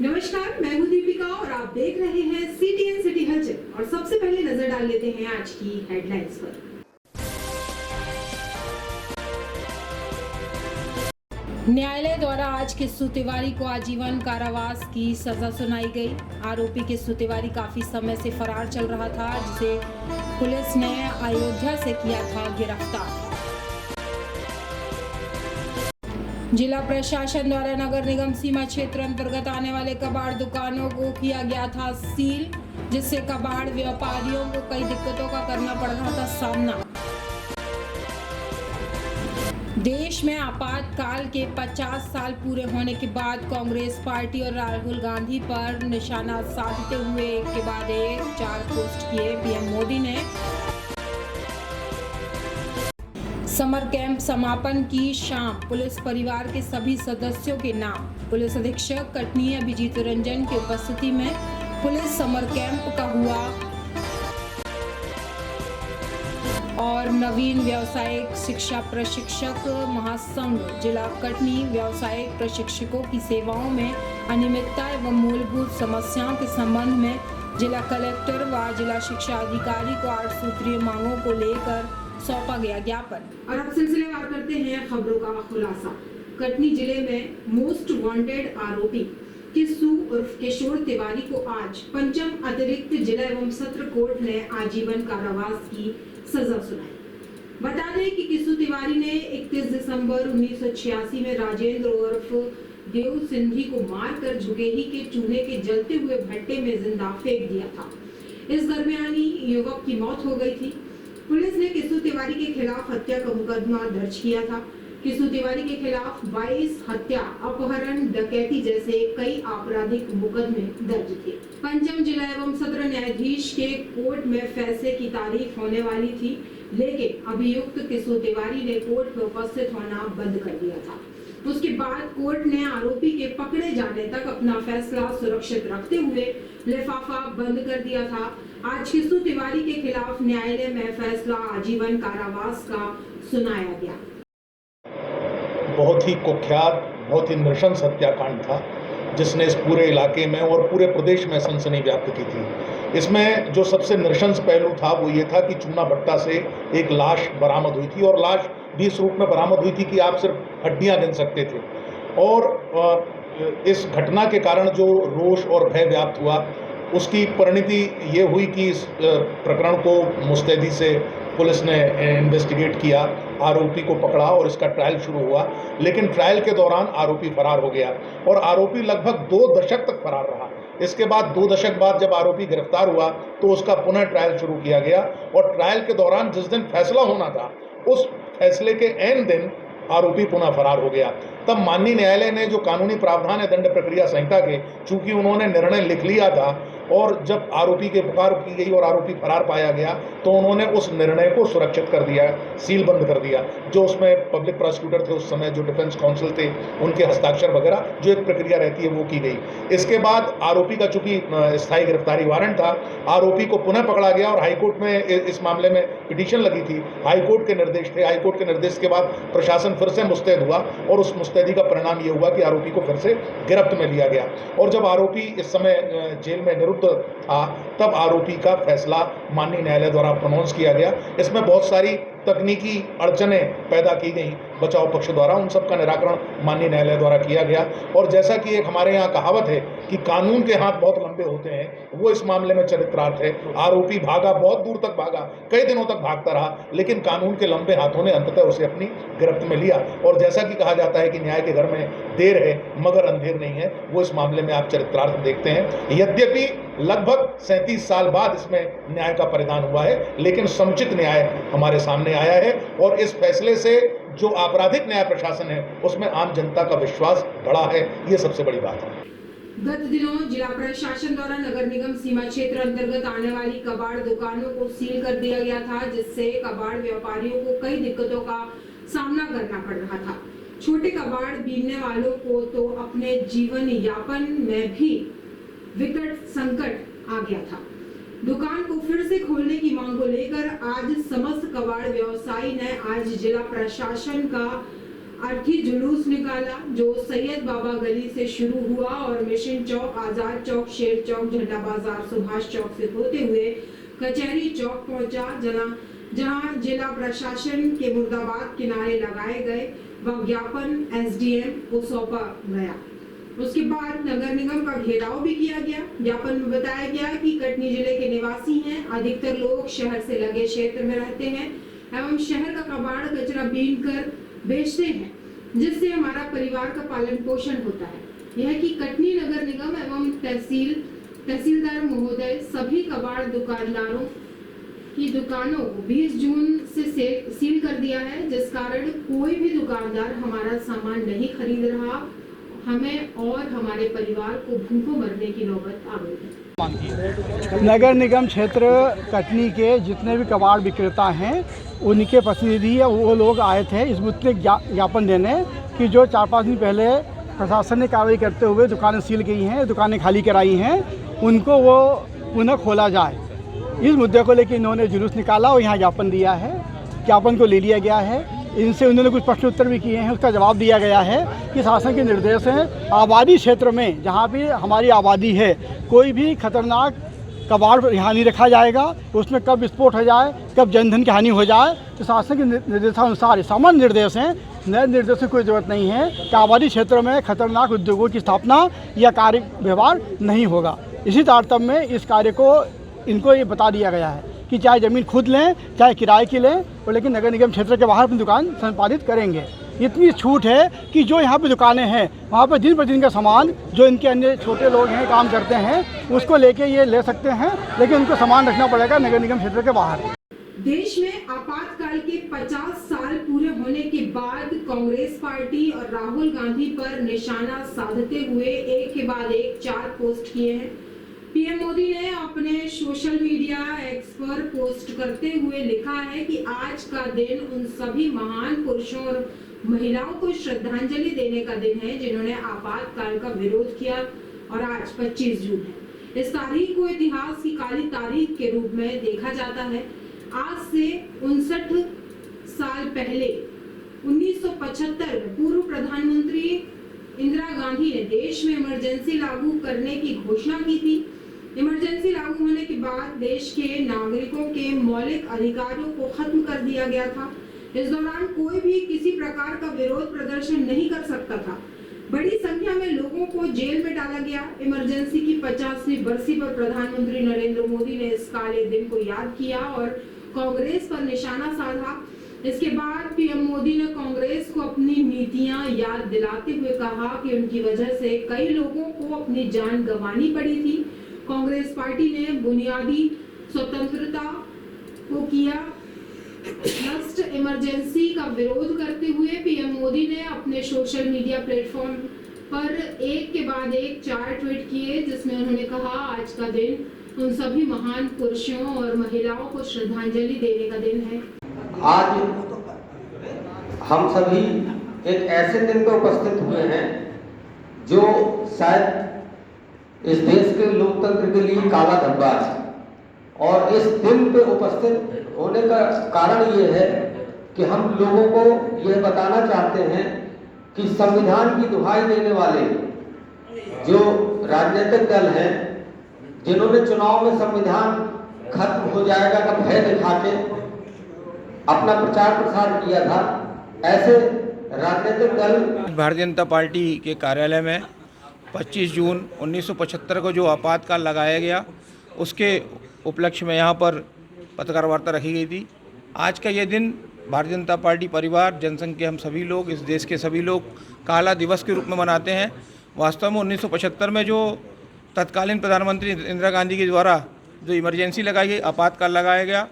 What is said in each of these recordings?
नमस्कार, मैं हूं दीपिका और आप देख रहे हैं CTN सिटी हलचल। और सबसे पहले नजर डाल लेते हैं आज की हेडलाइंस पर। न्यायालय द्वारा आज किस्सू तिवारी को आजीवन कारावास की सजा सुनाई गई। आरोपी किस्सू तिवारी काफी समय से फरार चल रहा था, जिसे पुलिस ने अयोध्या से किया था गिरफ्तार। जिला प्रशासन द्वारा नगर निगम सीमा क्षेत्र अंतर्गत आने वाले कबाड़ दुकानों को किया गया था सील, जिससे कबाड़ व्यापारियों को कई दिक्कतों का करना पड़ रहा था सामना। देश में आपातकाल के 50 साल पूरे होने के बाद कांग्रेस पार्टी और राहुल गांधी पर निशाना साधते हुए एक के बाद एक 4 पोस्ट किए पीएम मोदी ने। समर कैंप समापन की शाम पुलिस परिवार के सभी सदस्यों के नाम। पुलिस अधीक्षक कटनी अभिजीत रंजन की उपस्थिति में पुलिस समर कैंप का हुआ और नवीन व्यावसायिक शिक्षा प्रशिक्षक महासंघ जिला कटनी व्यावसायिक प्रशिक्षकों की सेवाओं में अनियमितता एवं मूलभूत समस्याओं के संबंध में जिला कलेक्टर व जिला शिक्षा अधिकारी को 8 सूत्रीय मांगों को लेकर सौंपा गया ज्ञापन। और अब सिलसिलेवार करते हैं खबरों का खुलासा। कटनी जिले में मोस्ट वांटेड आरोपी किस्सू उर्फ किशोर तिवारी को आज पंचम अतिरिक्त जिला एवं सत्र कोर्ट ने आजीवन कारावास की सजा सुनाई। बता दें कि किस्सू तिवारी ने 31 दिसंबर 1986 में राजेंद्र उर्फ देव सिंधी को मारकर झुगेही के चूल्हे के जलते हुए भट्टे में जिंदा फेंक दिया था। इस दरमियान ही युवक की मौत हो गई थी। पुलिस ने किस्सू तिवारी के खिलाफ हत्या का मुकदमा दर्ज किया था। किस्सू तिवारी के खिलाफ 22 हत्या, अपहरण, डकैती जैसे कई आपराधिक मुकदमे दर्ज थे। पंचम जिला एवं सत्र न्यायाधीश के कोर्ट में फैसले की तारीख होने वाली थी, लेकिन अभियुक्त किस्सू तिवारी ने कोर्ट में उपस्थित होना बंद कर दिया था। उसके बाद कोर्ट ने आरोपी के पकड़े जाने तक अपना फैसला सुरक्षित रखते हुए लिफाफा बंद कर दिया था। आज किस्सू तिवारी के खिलाफ न्यायालय में फैसला आजीवन कारावास का सुनाया गया। बहुत ही कुख्यात, बहुत ही नृशंस हत्याकांड था, जिसने इस पूरे इलाके में और पूरे प्रदेश में सनसनी व्याप्त की थी। इसमें जो सबसे नृशंस पहलू था वो ये था कि चूना भट्टा से एक लाश बरामद हुई थी और लाश भी इस रूप में बरामद हुई थी कि आप सिर्फ हड्डियां गिन सकते थे। और इस घटना के कारण जो रोष और भय व्याप्त हुआ, उसकी परिणति ये हुई कि इस प्रकरण को मुस्तैदी से पुलिस ने इन्वेस्टिगेट किया, आरोपी को पकड़ा और इसका ट्रायल शुरू हुआ। लेकिन ट्रायल के दौरान आरोपी फरार हो गया और आरोपी लगभग 2 दशक तक फरार रहा। इसके बाद 2 दशक बाद जब आरोपी गिरफ्तार हुआ तो उसका पुनः ट्रायल शुरू किया गया और ट्रायल के दौरान जिस दिन फैसला होना था, उस फैसले के ऐन दिन आरोपी पुनः फरार हो गया। तब माननीय न्यायालय ने जो कानूनी प्रावधान है दंड प्रक्रिया संहिता के, चूंकि उन्होंने निर्णय लिख लिया था और जब आरोपी की पुकार की गई और आरोपी फरार पाया गया तो उन्होंने उस निर्णय को सुरक्षित कर दिया, सील बंद कर दिया। जो उसमें पब्लिक प्रोसिक्यूटर थे उस समय, जो डिफेंस काउंसिल थे, उनके हस्ताक्षर वगैरह जो एक प्रक्रिया रहती है वो की गई। इसके बाद आरोपी का चूंकि स्थायी गिरफ्तारी वारंट था, आरोपी को पुनः पकड़ा गया और हाईकोर्ट में इस मामले में पिटीशन लगी थी। हाईकोर्ट के निर्देश थे, हाईकोर्ट के निर्देश के बाद प्रशासन फिर से मुस्तैद हुआ और उस मुस्तैदी का परिणाम ये हुआ कि आरोपी को फिर से गिरफ्त में लिया गया। और जब आरोपी इस समय जेल में निरुद्ध था, तब आरोपी का फैसला माननीय न्यायालय द्वारा प्रोनाउंस किया गया। इसमें बहुत सारी तकनीकी अड़चनें पैदा की गई बचाव पक्ष द्वारा, उन सब का निराकरण माननीय न्यायालय द्वारा किया गया। और जैसा कि एक हमारे यहाँ कहावत है कि कानून के हाथ बहुत लंबे होते हैं, वो इस मामले में चरित्रार्थ है। आरोपी भागा, बहुत दूर तक भागा, कई दिनों तक भागता रहा, लेकिन कानून के लंबे हाथों ने अंततः उसे अपनी गिरफ्त में लिया। और जैसा कि कहा जाता है कि न्याय के घर में देर है मगर अंधेर नहीं है, वो इस मामले में आप चरित्रार्थ देखते हैं। यद्यपि लगभग 37 साल बाद इसमें न्याय का परिधान हुआ है, लेकिन समुचित न्याय हमारे सामने आया है और इस फैसले से जो आपराधिक न्याय प्रशासन है उसमें आम जनता का विश्वास बढ़ा है, ये सबसे बड़ी बात है। गत दिनों जिला प्रशासन द्वारा नगर निगम सीमा क्षेत्र अंतर्गत आने वाली कबाड़ दुकानों को सील कर दिया गया था, जिससे कबाड़ व्यापारियों को कई दिक्कतों का सामना करना पड़ रहा था। छोटे कबाड़ बीनने वालों को तो अपने जीवन यापन में भी विकट संकट आ गया था। दुकान को फिर से खोलने की मांग को लेकर आज समस्त कबाड़ व्यवसायी ने आज जिला प्रशासन का अर्थी जुलूस निकाला जो सैयद बाबा गली से शुरू हुआ और मिशन चौक, आजाद चौक, शेर चौक, झंडा बाजार, सुभाष चौक से होते हुए कचहरी चौक पहुंचा, जहां जिला प्रशासन के मुर्दाबाद के नारे लगाए गए व ज्ञापन एसडीएम को सौंपा गया। उसके बाद नगर निगम का घेराव भी किया गया। ज्ञापन में बताया गया कि कटनी जिले के निवासी हैं, अधिकतर लोग शहर से लगे क्षेत्र में रहते हैं एवं शहर का कबाड़ कचरा बीन कर बेचते हैं, जिससे हमारा परिवार का पालन पोषण होता है। यह कि कटनी नगर निगम एवं तहसीलदार महोदय सभी कबाड़ दुकानदारों की दुकानों को 20 जून से सील कर दिया है, जिस कारण कोई भी दुकानदार हमारा सामान नहीं खरीद रहा। हमें और हमारे परिवार को भूखों मरने की नौबत आ गई है। नगर निगम क्षेत्र कटनी के जितने भी कबाड़ विक्रेता हैं उनके प्रतिनिधि वो लोग आए थे इस मुद्दे ज्ञापन देने कि जो 4-5 दिन पहले प्रशासन ने कार्रवाई करते हुए दुकानें सील की हैं, दुकानें खाली कराई हैं, उनको वो पुनः खोला जाए। इस मुद्दे को लेकर इन्होंने जुलूस निकाला और यहाँ ज्ञापन दिया है। ज्ञापन को ले लिया गया है। इनसे उन्होंने कुछ प्रश्न उत्तर भी किए हैं, उसका जवाब दिया गया है कि शासन के निर्देश हैं आबादी क्षेत्र में जहाँ भी हमारी आबादी है कोई भी खतरनाक कबाड़ यहाँ नहीं रखा जाएगा। उसमें कब विस्फोट हो जाए, कब जनधन की हानि हो जाए, तो शासन के निर्देशानुसार सामान्य निर्देश हैं, नए निर्देश की कोई ज़रूरत नहीं है कि आबादी क्षेत्रों में खतरनाक उद्योगों की स्थापना या कार्य व्यवहार नहीं होगा। इसी तारतम्य में इस कार्य को इनको ये बता दिया गया है कि चाहे ज़मीन खुद लें चाहे किराए की लें, और लेकिन नगर निगम क्षेत्र के बाहर अपनी दुकान संपादित करेंगे। इतनी छूट है कि जो यहाँ पे दुकानें हैं वहाँ पे दिन प्रतिदिन का सामान जो इनके अन्य छोटे लोग हैं काम करते हैं उसको लेके ये ले सकते हैं, लेकिन उनको सामान रखना पड़ेगा नगर निगम क्षेत्र के बाहर। देश में आपातकाल के 50 साल पूरे होने के बाद कांग्रेस पार्टी और राहुल गांधी पर निशाना साधते हुए एक के बाद एक 4 पोस्ट किए हैं। पीएम मोदी ने अपने सोशल मीडिया एक्स पर पोस्ट करते हुए लिखा है कि आज का दिन उन सभी महान पुरुषों और महिलाओं को श्रद्धांजलि देने का दिन है जिन्होंने आपातकाल का विरोध किया और आज 25 जून है। इस तारीख को इतिहास की काली तारीख के रूप में देखा जाता है। आज से 59 साल पहले 1975 में पूर्व प्रधानमंत्री इंदिरा गांधी ने देश में इमरजेंसी लागू करने की घोषणा की थी। इमरजेंसी लागू होने के बाद देश के नागरिकों के मौलिक अधिकारों को खत्म कर दिया गया था। इस दौरान कोई भी किसी प्रकार का विरोध प्रदर्शन नहीं कर सकता था। बड़ी संख्या में लोगों को जेल में डाला गया। इमरजेंसी की 50वीं बरसी पर प्रधानमंत्री नरेंद्र मोदी ने इस काले दिन को याद किया और कांग्रेस पर निशाना साधा। इसके बाद पीएम मोदी ने कांग्रेस को अपनी नीतियां याद दिलाते हुए कहा कि उनकी वजह से कई लोगों को अपनी जान गंवानी पड़ी थी। कांग्रेस पार्टी ने बुनियादी स्वतंत्रता को किया नष्ट। इमरजेंसी का विरोध करते हुए पीएम मोदी ने अपने सोशल मीडिया प्लेटफॉर्म पर एक के बाद एक 4 ट्वीट किए, जिसमें उन्होंने कहा आज का दिन उन सभी महान पुरुषों और महिलाओं को श्रद्धांजलि देने का दिन है। आज हम सभी एक ऐसे दिन पर उपस्थित हुए हैं जो शायद इस देश के लोकतंत्र के लिए काला धब्बा है, और इस दिन पे उपस्थित होने का कारण ये है कि हम लोगों को यह बताना चाहते हैं कि संविधान की दुहाई देने वाले जो राजनीतिक दल हैं, जिन्होंने चुनाव में संविधान खत्म हो जाएगा का भय दिखा के अपना प्रचार प्रसार किया था, ऐसे राजनीतिक दल भारतीय जनता पार्टी के कार्यालय में 25 जून 1975 को जो आपातकाल लगाया गया उसके उपलक्ष्य में यहाँ पर पत्रकार वार्ता रखी गई थी। आज का ये दिन भारतीय जनता पार्टी परिवार जनसंघ के हम सभी लोग, इस देश के सभी लोग काला दिवस के रूप में मनाते हैं। वास्तव में 1975 में जो तत्कालीन प्रधानमंत्री इंदिरा गांधी के द्वारा जो इमरजेंसी लगाई गई, आपातकाल लगाया गया,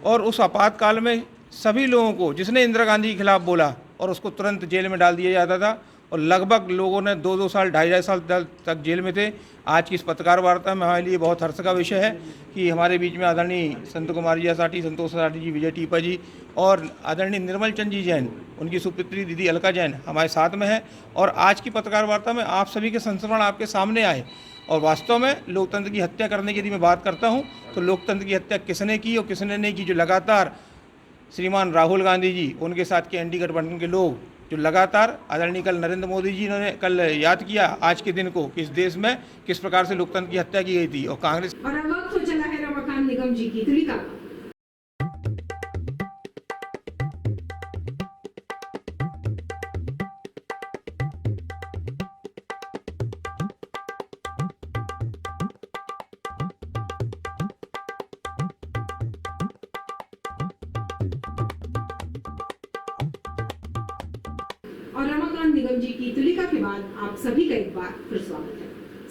और उस आपातकाल में सभी लोगों को जिसने इंदिरा गांधी के खिलाफ बोला और उसको तुरंत जेल में डाल दिया जाता था, और लगभग लोगों ने 2-2 साल 2.5 साल तक जेल में थे। आज की इस पत्रकार वार्ता में हमारे लिए बहुत हर्ष का विषय है कि हमारे बीच में आदरणीय संत कुमार जी साटी, संतोष साटी जी, विजय टीपा जी और आदरणीय निर्मल चंद जी जैन, उनकी सुपुत्री दीदी अलका जैन हमारे साथ में है। और आज की पत्रकार वार्ता में आप सभी के संस्मरण आपके सामने आए। और वास्तव में लोकतंत्र की हत्या करने की यदि मैं बात करता हूँ तो लोकतंत्र की हत्या किसने की और किसने नहीं की, जो लगातार श्रीमान राहुल गांधी जी, उनके साथ के एनडी गठबंधन के लोग जो लगातार आदरणीय कल नरेंद्र मोदी जी ने कल याद किया आज के दिन को कि इस देश में किस प्रकार से लोकतंत्र की हत्या की गई थी और कांग्रेस। और अब वक्त हो चला है रमाकांत निगम जी की तुलिका का। और रमाकांत निगम जी की तुलिका के बाद आप सभी का एक बार फिर स्वागत है।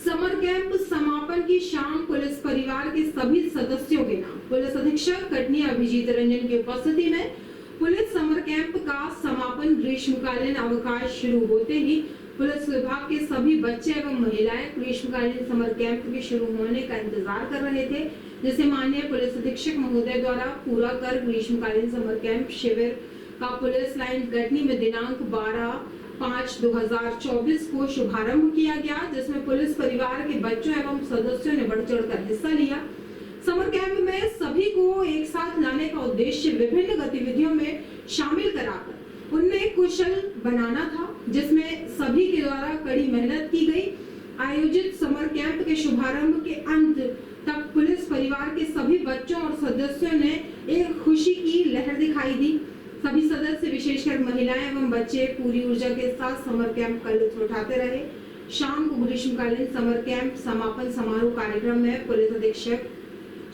समर कैंप समापन की शाम पुलिस परिवार के सभी सदस्यों के नाम पुलिस अधीक्षक कटनी अभिजीत रंजन की उपस्थिति में पुलिस समर कैंप का समापन ग्रीष्मकालीन अवकाश शुरू होते ही पुलिस विभाग के सभी बच्चे एवं महिलाएं ग्रीष्मकालीन समर कैंप के शुरू होने का इंतजार कर रहे थे, जिसे माननीय पुलिस अधीक्षक महोदय द्वारा पूरा कर ग्रीष्मकालीन समर कैंप शिविर का पुलिस लाइन कटनी में दिनांक 12/5/2024 को शुभारंभ किया गया, जिसमें पुलिस परिवार के बच्चों एवं सदस्यों ने बढ़ चढ़कर हिस्सा लिया। समर कैंप में सभी को एक साथ लाने का उद्देश्य विभिन्न गतिविधियों में शामिल कराकर उन्हें कुशल बनाना था, जिसमें सभी के द्वारा कड़ी मेहनत की गई। आयोजित समर कैंप के शुभारंभ के अंत तक पुलिस परिवार के सभी बच्चों और सदस्यों ने एक खुशी की लहर दिखाई दी। सभी सदस्य विशेषकर महिलाएं एवं बच्चे पूरी ऊर्जा के साथ समर कैंप का लुत्फ उठाते रहे। शाम को ग्रीष्मकालीन समर कैंप समापन समारोह कार्यक्रम में पुलिस अधीक्षक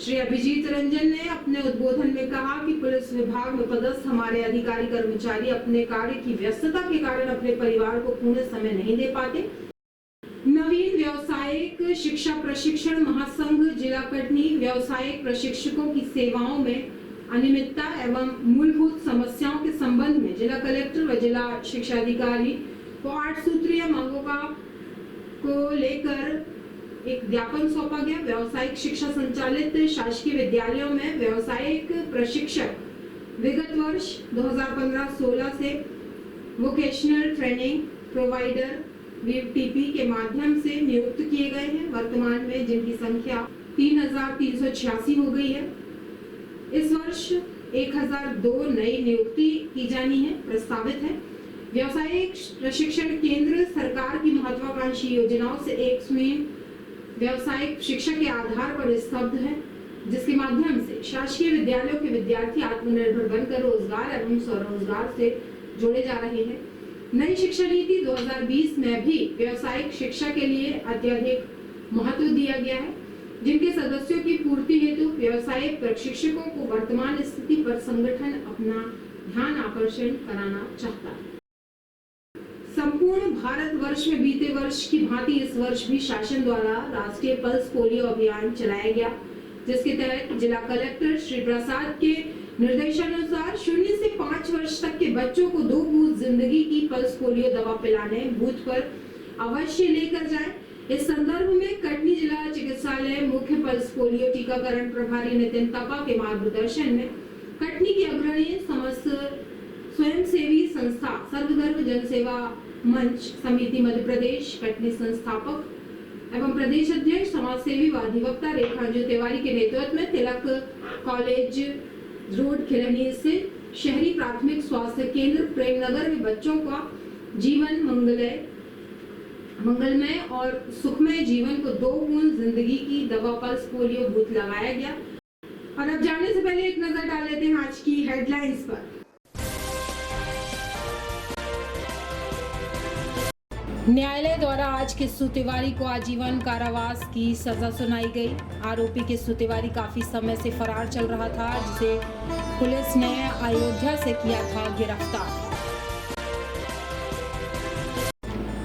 श्री अभिजीत रंजन ने अपने उद्बोधन में कहा कि पुलिस विभाग में पदस्थ हमारे अधिकारी कर्मचारी अपने कार्य की व्यस्तता के कारण अपने परिवार को पूर्ण समय नहीं दे पाते। नवीन व्यावसायिक शिक्षा प्रशिक्षण महासंघ जिला कटनी व्यावसायिक प्रशिक्षकों की सेवाओं में अनियमितता एवं मूलभूत समस्याओं के संबंध में जिला कलेक्टर व जिला शिक्षा अधिकारी को 8 सूत्रीय मांगों को लेकर एक ज्ञापन सौंपा गया। व्यावसायिक शिक्षा संचालित शासकीय विद्यालयों में व्यावसायिक प्रशिक्षक विगत वर्ष 2015-16 से वोकेशनल ट्रेनिंग प्रोवाइडर वीटीपी के माध्यम से नियुक्त किए गए हैं। वर्तमान में जिनकी संख्या 3386 हो गई है। इस वर्ष 1002 नई नियुक्ति की जानी है प्रस्तावित है। व्यावसायिक प्रशिक्षण केंद्र सरकार की महत्वाकांक्षी योजनाओं से एक स्वयं व्यावसायिक शिक्षा के आधार पर स्तब्ध है, जिसके माध्यम से शासकीय विद्यालयों के विद्यार्थी आत्मनिर्भर बनकर रोजगार एवं स्वरोजगार से जुड़े जा रहे हैं। नई शिक्षा नीति 2020 में भी व्यावसायिक शिक्षा के लिए अत्यधिक महत्व दिया गया है, जिनके सदस्यों की पूर्ति हेतु व्यावसायिक प्रशिक्षकों को वर्तमान स्थिति पर संगठन अपना ध्यान आकर्षण कराना चाहता है। संपूर्ण भारत वर्ष में बीते वर्ष की भांति इस वर्ष भी शासन द्वारा राष्ट्रीय पल्स पोलियो अभियान चलाया गया, जिसके तहत जिला कलेक्टर श्री प्रसाद के निर्देशानुसार 0 से 5 वर्ष तक के बच्चों को 2 बूंद जिंदगी की पल्स पोलियो दवा पिलाने बूथ पर अवश्य लेकर जाएं। इस संदर्भ में कटनी जिला चिकित्सालय मुख्य पल्स पोलियो टीकाकरण प्रभारी नितिन तपा के मार्गदर्शन में कटनी की अग्रणी समस्त स्वयंसेवी संस्था सर्वधर्म जनसेवा मंच समिति मध्य प्रदेश कटनी संस्थापक एवं प्रदेश अध्यक्ष समाजसेवी व अधिवक्ता रेखांजू तिवारी के नेतृत्व में तिलक कॉलेज रोड खिलनी स्थित शहरी प्राथमिक स्वास्थ्य केंद्र प्रेमनगर में बच्चों का जीवन मंगलमय और सुखमय जीवन को 2 बूंद जिंदगी की दवा पल्स पोलियो बूथ लगाया गया। और अब जाने से पहले एक नजर डाल लेते हैं आज की हेडलाइंस पर। न्यायालय द्वारा आज किस्सू तिवारी को आजीवन कारावास की सजा सुनाई गई। आरोपी किस्सू तिवारी काफी समय से फरार चल रहा था, जिसे पुलिस ने अयोध्या से किया था गिरफ्तार।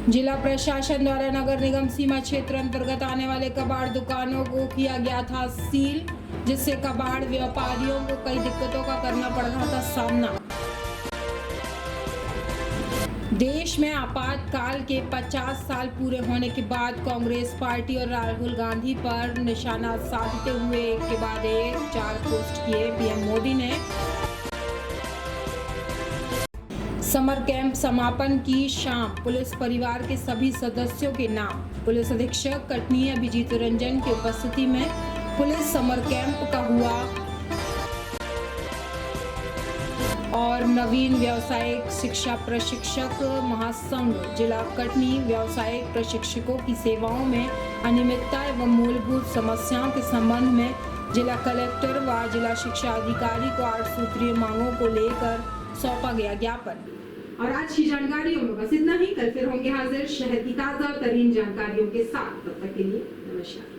जिला प्रशासन द्वारा नगर निगम सीमा क्षेत्र अंतर्गत आने वाले कबाड़ दुकानों को किया गया था सील, जिससे कबाड़ व्यापारियों को कई दिक्कतों का करना पड़ रहा था सामना। देश में आपातकाल के 50 साल पूरे होने के बाद कांग्रेस पार्टी और राहुल गांधी पर निशाना साधते हुए एक के बाद एक 4 पोस्ट किए पीएम मोदी ने। समर कैंप समापन की शाम पुलिस परिवार के सभी सदस्यों के नाम पुलिस अधीक्षक कटनी अभिजीत रंजन की उपस्थिति में पुलिस समर कैंप का हुआ और नवीन व्यावसायिक शिक्षा प्रशिक्षक महासंघ जिला कटनी व्यावसायिक प्रशिक्षकों की सेवाओं में अनियमितता एवं मूलभूत समस्याओं के संबंध में जिला कलेक्टर व जिला शिक्षा अधिकारी को 8 सूत्रीय मांगों को लेकर सौंपा गया ज्ञापन। और आज की जानकारियों में बस इतना ही। कल फिर होंगे हाजिर शहर की ताज़ा तरीन जानकारियों के साथ। तब तक के लिए नमस्कार।